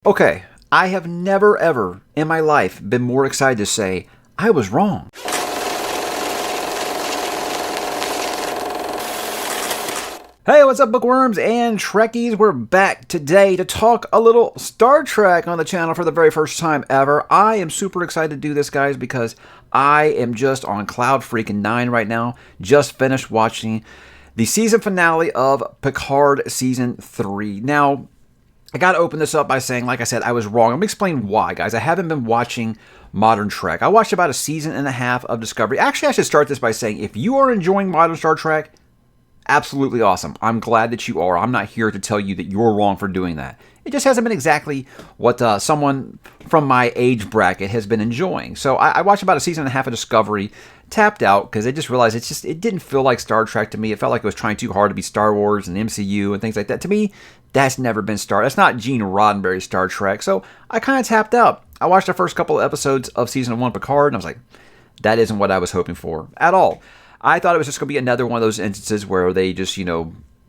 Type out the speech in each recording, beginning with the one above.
Okay, I have never ever in my life been more excited to say, I was wrong. Hey, what's up, bookworms and Trekkies? We're back today to talk a little Star Trek on the channel for the very first time ever. I am super excited to do this, guys, because I am just on cloud freaking 9 right now. Just finished watching the season finale of Picard Season 3. Now, I got to open this up by saying, like I said, I was wrong. I'm going to explain why, guys. I haven't been watching modern Trek. I watched about a season and a half of Discovery. Actually, I should start this by saying, if you are enjoying modern Star Trek, absolutely awesome. I'm glad that you are. I'm not here to tell you that you're wrong for doing that. It just hasn't been exactly what someone from my age bracket has been enjoying. So I watched about a season and a half of Discovery, tapped out because I just realized it didn't feel like Star Trek to me. It felt like it was trying too hard to be Star Wars and MCU and things like that. To me, that's never been That's not Gene Roddenberry's Star Trek. So I kind of tapped out. I watched the first couple of episodes of Season 1 Picard, and I was like, that isn't what I was hoping for at all. I thought it was just going to be another one of those instances where they just,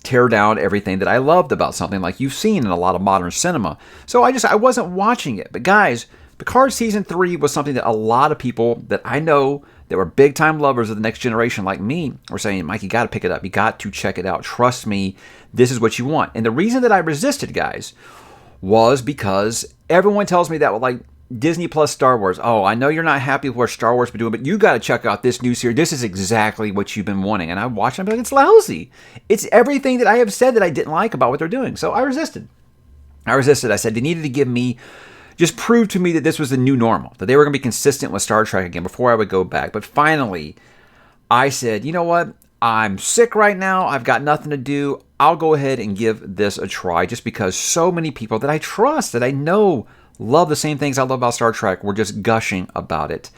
tear down everything that I loved about something like you've seen in a lot of modern cinema. So I wasn't watching it. But guys, Picard Season 3 was something that a lot of people that I know that were big-time lovers of the Next Generation like me were saying, Mike, you got to pick it up. You got to check it out. Trust me, this is what you want. And the reason that I resisted, guys, was because everyone tells me that, like, Disney Plus Star Wars. Oh, I know you're not happy with what Star Wars been doing, but you got to check out this new series. This is exactly what you've been wanting. And I watched it and I'm like, it's lousy. It's everything that I have said that I didn't like about what they're doing. So I resisted. I said they needed to give me, just prove to me that this was the new normal, that they were going to be consistent with Star Trek again before I would go back. But finally, I said, you know what? I'm sick right now. I've got nothing to do. I'll go ahead and give this a try just because so many people that I trust, that I know love the same things I love about Star Trek, were just gushing about it.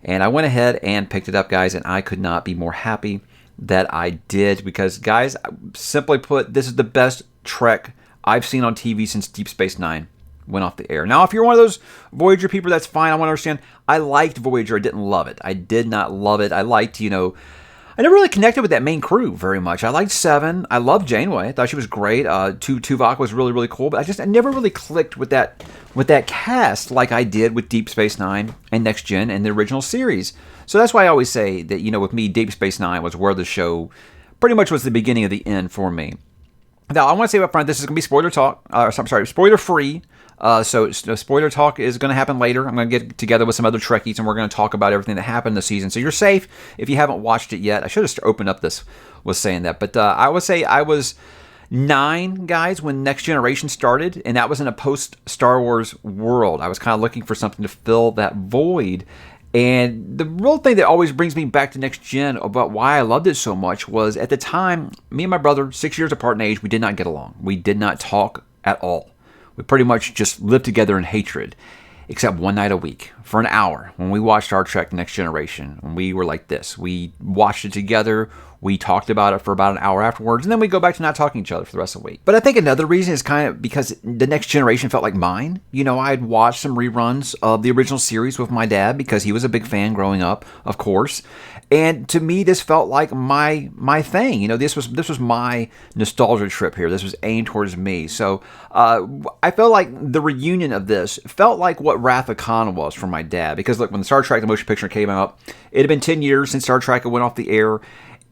And I went ahead and picked it up, guys, and I could not be more happy that I did because, guys, simply put, this is the best Trek I've seen on TV since Deep Space Nine went off the air. Now, if you're one of those Voyager people, that's fine. I want to understand. I liked Voyager. I didn't love it. I did not love it. I liked, I never really connected with that main crew very much. I liked Seven. I loved Janeway. I thought she was great. Tuvok was really, really cool. But I never really clicked with that cast like I did with Deep Space Nine and Next Gen and the original series. So that's why I always say that, with me, Deep Space Nine was where the show pretty much was the beginning of the end for me. Now, I want to say up front, this is going to be spoiler talk. Spoiler free. So spoiler talk is going to happen later. I'm going to get together with some other Trekkies, and we're going to talk about everything that happened this season. So you're safe if you haven't watched it yet. I should have opened up this with saying that. But I would say I was 9, guys, when Next Generation started, and that was in a post-Star Wars world. I was kind of looking for something to fill that void. And the real thing that always brings me back to Next Gen about why I loved it so much was at the time, me and my brother, 6 years apart in age, we did not get along. We did not talk at all. We pretty much just lived together in hatred, except one night a week for an hour when we watched Star Trek Next Generation. And we were like this. We watched it together. We talked about it for about an hour afterwards, and then we go back to not talking to each other for the rest of the week. But I think another reason is kind of because the Next Generation felt like mine. I'd watched some reruns of the original series with my dad because he was a big fan growing up, of course. And to me, this felt like my thing. This was my nostalgia trip here. This was aimed towards me. So I felt like the reunion of this felt like what Wrath of Khan was for my dad. Because look, when Star Trek the motion picture came out, it had been 10 years since Star Trek went off the air.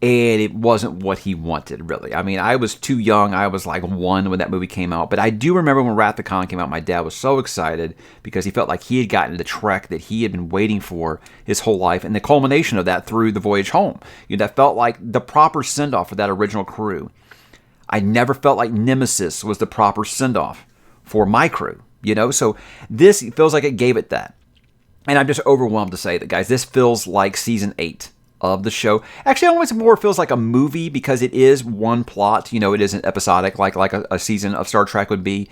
And it wasn't what he wanted, really. I mean, I was too young. I was like 1 when that movie came out. But I do remember when Wrath of Khan came out, my dad was so excited because he felt like he had gotten the Trek that he had been waiting for his whole life. And the culmination of that through the voyage home. That felt like the proper send-off for that original crew. I never felt like Nemesis was the proper send-off for my crew. So this feels like it gave it that. And I'm just overwhelmed to say that, guys, this feels like Season 8. Of the show. Actually, almost more feels like a movie because it is one plot. It isn't episodic like a season of Star Trek would be.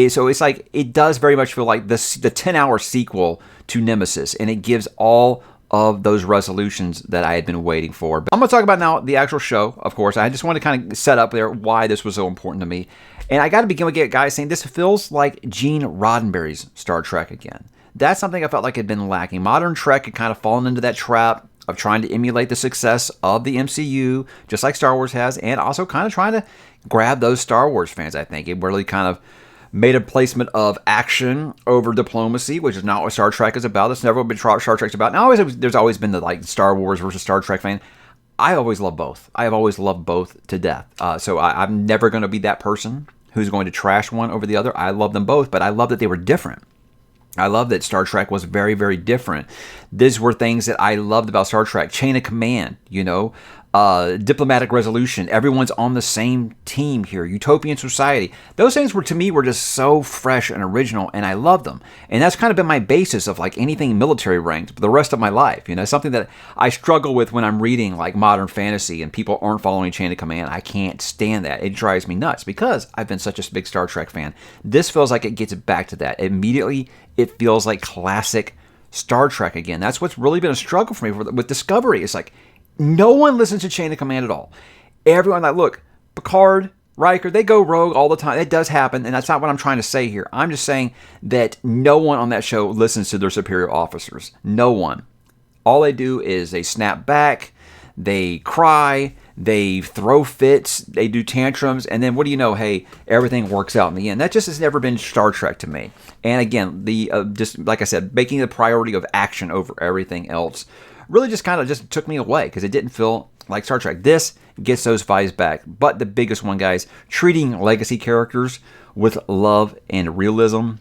So it's like, it does very much feel like the 10-hour sequel to Nemesis, and it gives all of those resolutions that I had been waiting for. But I'm going to talk about now the actual show, of course. I just want to kind of set up there why this was so important to me. And I got to begin with guys saying this feels like Gene Roddenberry's Star Trek again. That's something I felt like had been lacking. Modern Trek had kind of fallen into that trap of trying to emulate the success of the MCU, just like Star Wars has, and also kind of trying to grab those Star Wars fans, I think. It really kind of made a placement of action over diplomacy, which is not what Star Trek is about. That's never been Star Trek's about. Now, there's always been the like Star Wars versus Star Trek fan. I always love both. I have always loved both to death. So I'm never going to be that person who's going to trash one over the other. I love them both, but I love that they were different. I love that Star Trek was very, very different. These were things that I loved about Star Trek. Chain of command, diplomatic resolution. Everyone's on the same team here. Utopian society. Those things to me were just so fresh and original, and I loved them. And that's kind of been my basis of like anything military ranked for the rest of my life. Something that I struggle with when I'm reading like modern fantasy and people aren't following chain of command. I can't stand that. It drives me nuts because I've been such a big Star Trek fan. This feels like it gets back to that. Immediately, it feels like classic Star Trek again. That's what's really been a struggle for me with Discovery. It's like, no one listens to Chain of Command at all. Everyone, look, Picard, Riker, they go rogue all the time. It does happen, and that's not what I'm trying to say here. I'm just saying that no one on that show listens to their superior officers. No one. All they do is they snap back, they cry, they throw fits, they do tantrums, and then what do you know? Hey, everything works out in the end. That just has never been Star Trek to me. And again, just like I said, making the priority of action over everything else really just kind of just took me away because it didn't feel like Star Trek. This gets those vibes back. But the biggest one, guys, treating legacy characters with love and realism.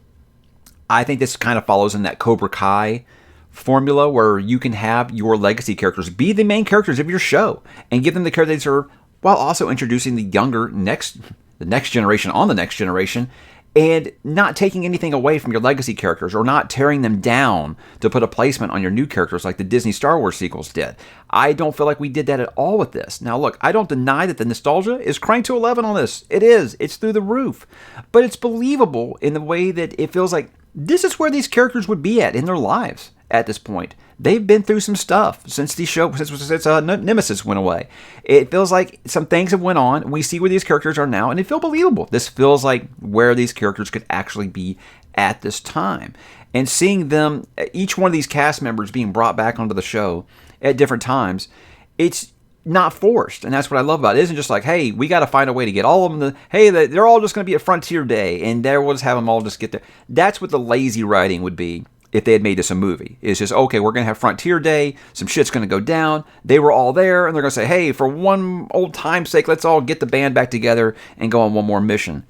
I think this kind of follows in that Cobra Kai formula where you can have your legacy characters be the main characters of your show and give them the care they deserve while also introducing the next generation on the next generation and not taking anything away from your legacy characters or not tearing them down to put a placement on your new characters like the Disney Star Wars sequels did. I don't feel like we did that at all with this. Now, look, I don't deny that the nostalgia is cranked to 11 on this. It is. It's through the roof. But it's believable in the way that it feels like this is where these characters would be at in their lives at this point. They've been through some stuff since Nemesis went away. It feels like some things have went on. We see where these characters are now, and they feel believable. This feels like where these characters could actually be at this time. And seeing them, each one of these cast members being brought back onto the show at different times, it's not forced. And that's what I love about it. It isn't just like, hey, we got to find a way to get all of them. They're all just going to be at Frontier Day, and there we'll just have them all just get there. That's what the lazy writing would be if they had made this a movie. It's just, okay, we're going to have Frontier Day, some shit's going to go down, they were all there, and they're going to say, hey, for one old time's sake, let's all get the band back together and go on one more mission.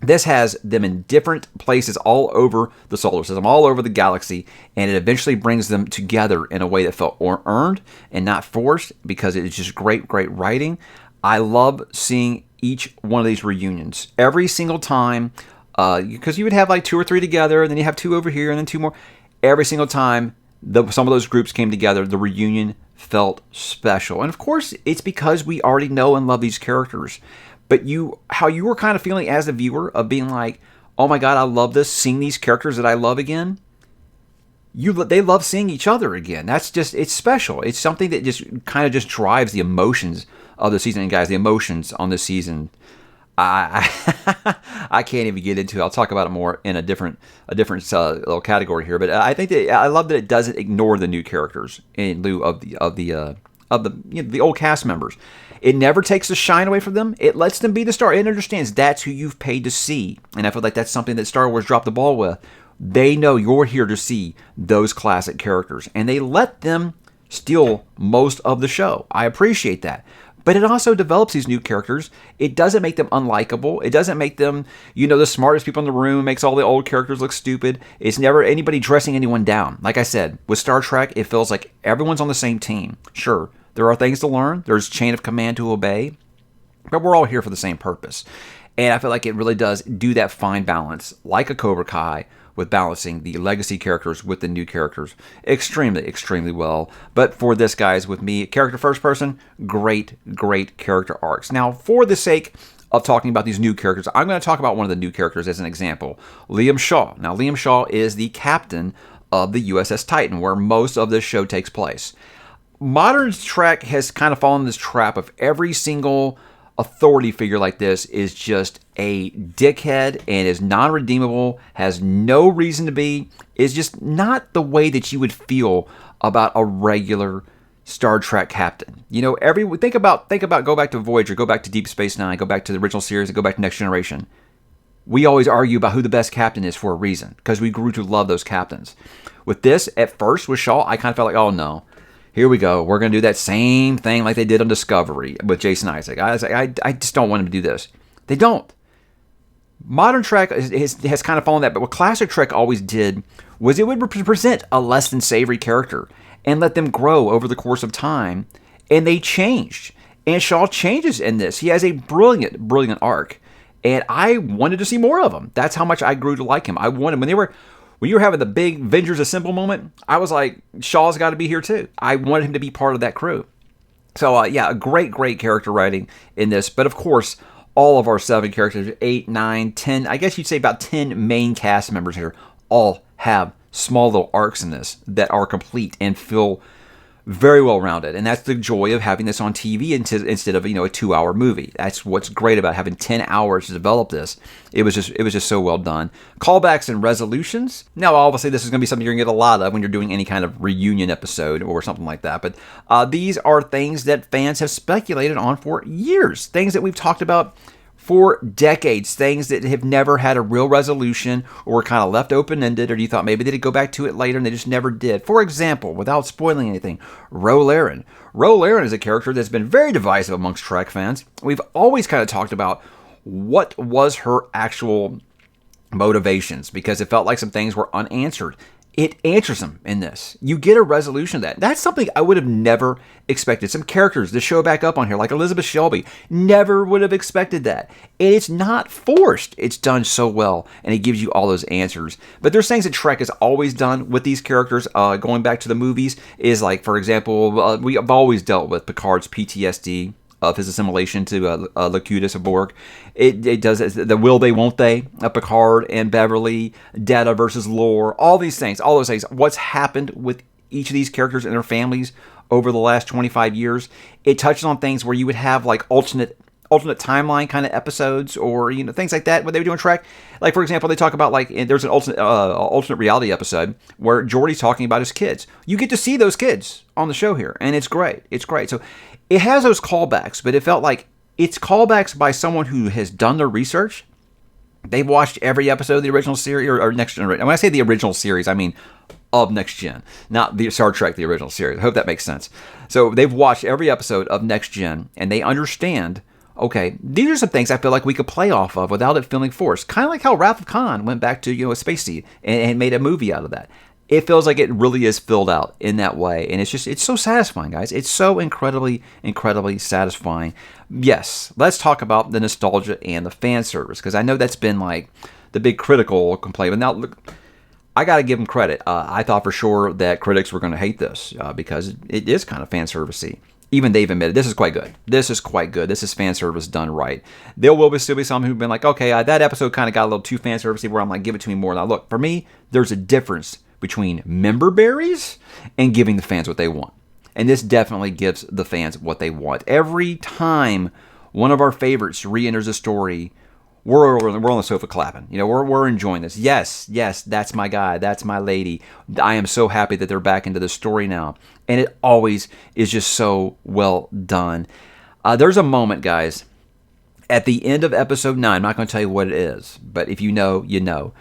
This has them in different places all over the solar system, all over the galaxy, and it eventually brings them together in a way that felt earned and not forced because it's just great, great writing. I love seeing each one of these reunions. Every single time, because you would have like 2 or 3 together, and then you have 2 over here, and then 2 more. Every single time some of those groups came together, the reunion felt special. And of course, it's because we already know and love these characters. But how you were kind of feeling as a viewer of being like, oh my God, I love this, seeing these characters that I love again. They love seeing each other again. It's special. It's something that just kind of just drives the emotions of the season. And guys, the emotions on this season, I can't even get into it. I'll talk about it more in a different little category here. But I think that I love that it doesn't ignore the new characters in lieu of the old cast members. It never takes the shine away from them. It lets them be the star. It understands that's who you've paid to see, and I feel like that's something that Star Wars dropped the ball with. They know you're here to see those classic characters, and they let them steal most of the show. I appreciate that. But it also develops these new characters. It doesn't make them unlikable. It doesn't make them, the smartest people in the room. It makes all the old characters look stupid. It's never anybody dressing anyone down. Like I said, with Star Trek, it feels like everyone's on the same team. Sure, there are things to learn. There's chain of command to obey. But we're all here for the same purpose. And I feel like it really does do that fine balance, like a Cobra Kai, with balancing the legacy characters with the new characters extremely, extremely well. But for this, guys, with me, character first person, great, great character arcs. Now, for the sake of talking about these new characters, I'm going to talk about one of the new characters as an example, Liam Shaw. Now, Liam Shaw is the captain of the USS Titan, where most of this show takes place. Modern Trek has kind of fallen in this trap of every single authority figure like this is just a dickhead and is non-redeemable, has no reason to be, is just not the way that you would feel about a regular Star Trek captain. Think about go back to Voyager, go back to Deep Space Nine, go back to the original series, and go back to Next Generation. we always argue about who the best captain is for a reason, because we grew to love those captains. With this, at first, with Shaw, I kind of felt like, oh no, here we go. We're going to do that same thing like they did on Discovery with Jason Isaac. I was like, I just don't want him to do this. They don't. Modern Trek has kind of fallen that, but what classic Trek always did was it would present a less than savory character and let them grow over the course of time, and they changed. And Shaw changes in this. He has a brilliant, brilliant arc, and I wanted to see more of him. That's how much I grew to like him. I wanted when you were having the big Avengers Assemble moment, I was like, Shaw's got to be here too. I wanted him to be part of that crew. So yeah, a great, great character writing in this. But of course, all of our 7 characters, 8, 9, 10, I guess you'd say about 10 main cast members here, all have small little arcs in this that are complete and feel very well rounded. And that's the joy of having this on TV instead of, a 2-hour movie. That's what's great about having 10 hours to develop this. It was just so well done. Callbacks and resolutions. Now, obviously, this is going to be something you're going to get a lot of when you're doing any kind of reunion episode or something like that. But these are things that fans have speculated on for years. Things that we've talked about for decades, things that have never had a real resolution or were kind of left open-ended, or you thought maybe they'd go back to it later and they just never did. For example, without spoiling anything, Ro Laren. Ro Laren is a character that's been very divisive amongst Trek fans. We've always kind of talked about what was her actual motivations, because it felt like some things were unanswered. It answers them in this. You get a resolution of that. That's something I would have never expected. Some characters to show back up on here, like Elizabeth Shelby, never would have expected that. And it's not forced. It's done so well, and it gives you all those answers. But there's things that Trek has always done with these characters, going back to the movies, is like, for example, we have always dealt with Picard's PTSD of his assimilation to Locutus of Borg. It does the will they, won't they, Picard and Beverly, Data versus Lore, all these things, all those things. What's happened with each of these characters and their families over the last 25 years. It touches on things where you would have like alternate timeline kind of episodes, or things like that when they were doing Trek. Like, for example, they talk about there's an alternate reality episode where Geordi's talking about his kids. You get to see those kids on the show here, and it's great. It's great. So it has those callbacks, but it felt like it's callbacks by someone who has done their research. They've watched every episode of the original series, or Next Gen. When I say the original series, I mean of Next Gen, not the Star Trek, the original series. I hope that makes sense. So they've watched every episode of Next Gen, and they understand, okay, these are some things I feel like we could play off of without it feeling forced. Kind of like how Wrath of Khan went back to, a space seed and made a movie out of that. It feels like it really is filled out in that way. And it's so satisfying, guys. It's so incredibly, incredibly satisfying. Yes, let's talk about the nostalgia and the fan service, because I know that's been like the big critical complaint. But now, look, I got to give them credit. I thought for sure that critics were going to hate this because it is kind of fan servicey. Even they've admitted this is quite good. This is quite good. This is fan service done right. There will still be some who've been like, okay, that episode kind of got a little too fan servicey, where I'm like, give it to me more. Now, look, for me, there's a difference between member berries and giving the fans what they want. And this definitely gives the fans what they want. Every time one of our favorites re-enters a story, we're on the sofa clapping. We're enjoying this. Yes, that's my guy. That's my lady. I am so happy that they're back into the story now. And it always is just so well done. There's a moment, guys, at the end of episode 9. I'm not going to tell you what it is, but if you know, you know.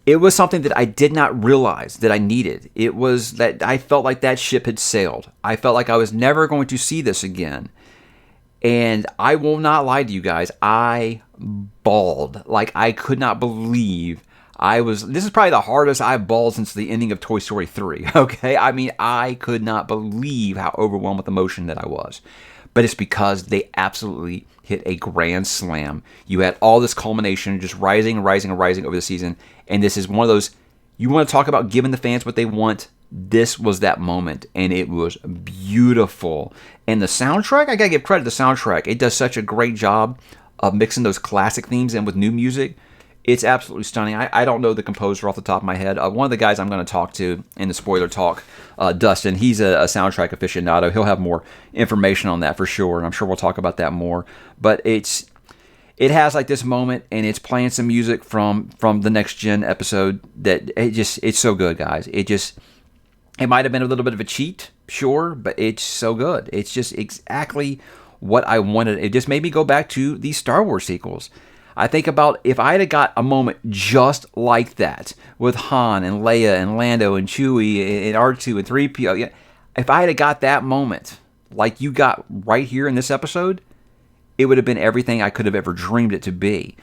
It was something that I did not realize that I needed. It was that I felt like that ship had sailed. I felt like I was never going to see this again. And I will not lie to you guys. I bawled. Like, I could not believe this is probably the hardest I've bawled since the ending of Toy Story 3. Okay? I mean, I could not believe how overwhelmed with emotion that I was. But it's because they absolutely hit a grand slam. You had all this culmination just rising and rising and rising over the season. And this is one of those, you want to talk about giving the fans what they want. This was that moment, and it was beautiful. And the soundtrack, I got to give credit to the soundtrack. It does such a great job of mixing those classic themes in with new music. It's absolutely stunning. I don't know the composer off the top of my head. One of the guys I'm going to talk to in the spoiler talk, Dustin, he's a soundtrack aficionado. He'll have more information on that for sure, and I'm sure we'll talk about that more. But it has like this moment, and it's playing some music from the Next Gen episode that it's so good, guys. It might have been a little bit of a cheat, sure, but it's so good. It's just exactly what I wanted. It just made me go back to these Star Wars sequels. I think about if I had got a moment just like that with Han and Leia and Lando and Chewie and R2 and 3PO. Yeah, if I had got that moment like you got right here in this episode, it would have been everything I could have ever dreamed it to be.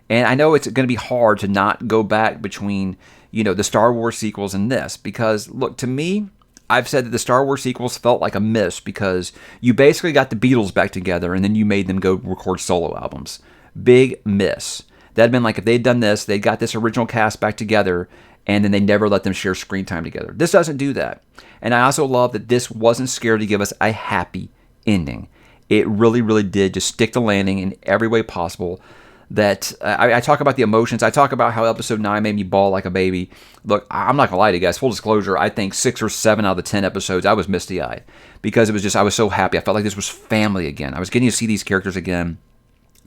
And I know it's going to be hard to not go back between, the Star Wars sequels and this, because look, to me, I've said that the Star Wars sequels felt like a miss because you basically got the Beatles back together and then you made them go record solo albums. Big miss. That'd been like if they'd done this, they got this original cast back together and then they never let them share screen time together. This doesn't do that. And I also love that this wasn't scared to give us a happy ending. It really, really did just stick the landing in every way possible. That I talk about the emotions. I talk about how episode 9 made me bawl like a baby. Look, I'm not going to lie to you guys. Full disclosure, I think 6 or 7 out of the 10 episodes, I was misty-eyed. Because I was so happy. I felt like this was family again. I was getting to see these characters again.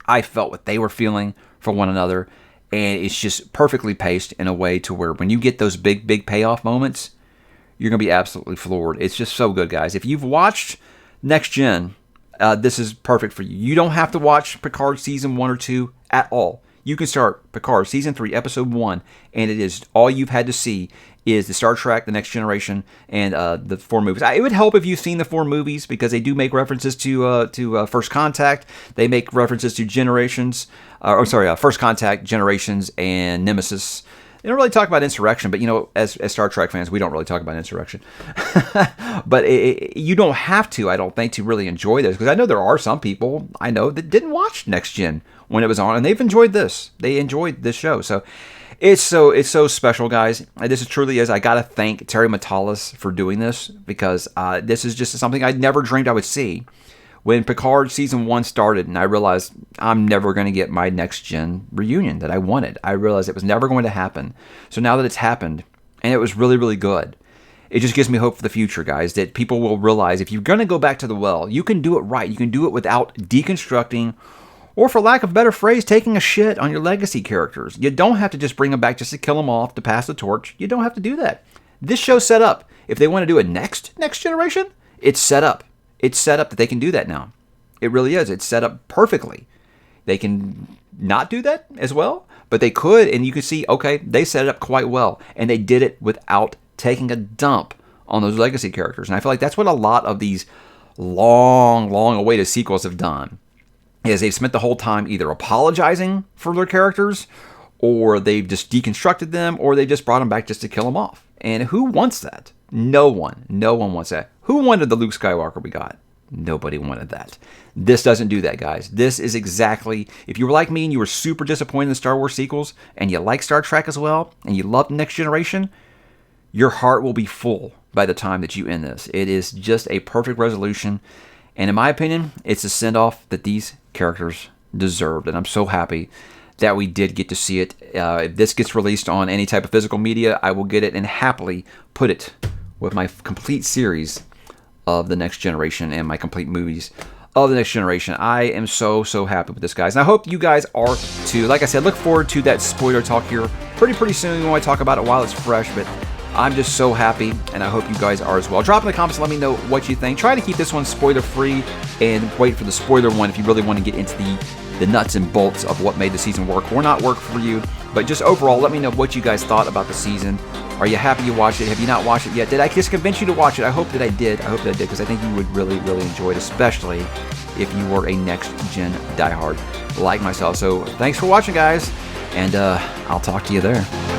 I felt what they were feeling for one another. And it's just perfectly paced in a way to where when you get those big, big payoff moments, you're going to be absolutely floored. It's just so good, guys. If you've watched Next Gen, this is perfect for you. You don't have to watch Picard Season 1 or 2 at all. You can start Picard Season 3, Episode 1, and it is all you've had to see is the Star Trek, The Next Generation, and the 4 movies. It would help if you've seen the 4 movies because they do make references to First Contact. They make references to First Contact, Generations, and Nemesis. They don't really talk about Insurrection, but as Star Trek fans, we don't really talk about Insurrection. But you don't have to, I don't think, to really enjoy this, because I know there are some people I know that didn't watch Next Gen when it was on, and they've enjoyed this. They enjoyed this show, so it's so special, guys. This truly is. I gotta thank Terry Matalas for doing this, because this is just something I never dreamed I would see. When Picard Season 1 started and I realized I'm never going to get my Next Gen reunion that I wanted, I realized it was never going to happen. So now that it's happened, and it was really, really good, it just gives me hope for the future, guys, that people will realize if you're going to go back to the well, you can do it right. You can do it without deconstructing, or for lack of a better phrase, taking a shit on your legacy characters. You don't have to just bring them back just to kill them off, to pass the torch. You don't have to do that. This show's set up. If they want to do a next generation, it's set up. It's set up that they can do that now. It really is. It's set up perfectly. They can not do that as well, but they could, and you can see, okay, they set it up quite well, and they did it without taking a dump on those legacy characters. And I feel like that's what a lot of these long awaited sequels have done, is they've spent the whole time either apologizing for their characters, or they've just deconstructed them, or they just brought them back just to kill them off. And who wants that? No one wants that. Who wanted the Luke Skywalker we got? Nobody wanted that. This doesn't do that, guys. This is exactly, if you were like me and you were super disappointed in the Star Wars sequels, and you like Star Trek as well, and you love The Next Generation, your heart will be full by the time that you end this. It is just a perfect resolution, and in my opinion, it's a send-off that these characters deserved, and I'm so happy that we did get to see it. If this gets released on any type of physical media, I will get it and happily put it with my complete series of The Next Generation and my complete movies of The Next Generation. I am so happy with this, guys. And I hope you guys are too. Like I said, look forward to that spoiler talk here pretty soon. We want to talk about it while it's fresh, but I'm just so happy, and I hope you guys are as well. Drop in the comments and let me know what you think. Try to keep this one spoiler-free and wait for the spoiler one if you really want to get into the nuts and bolts of what made the season work or not work for you. But just overall, let me know what you guys thought about the season. Are you happy you watched it? Have you not watched it yet? Did I just convince you to watch it? I hope that I did. Because I think you would really enjoy it, especially if you were a Next Gen diehard like myself. So thanks for watching, guys, and I'll talk to you there.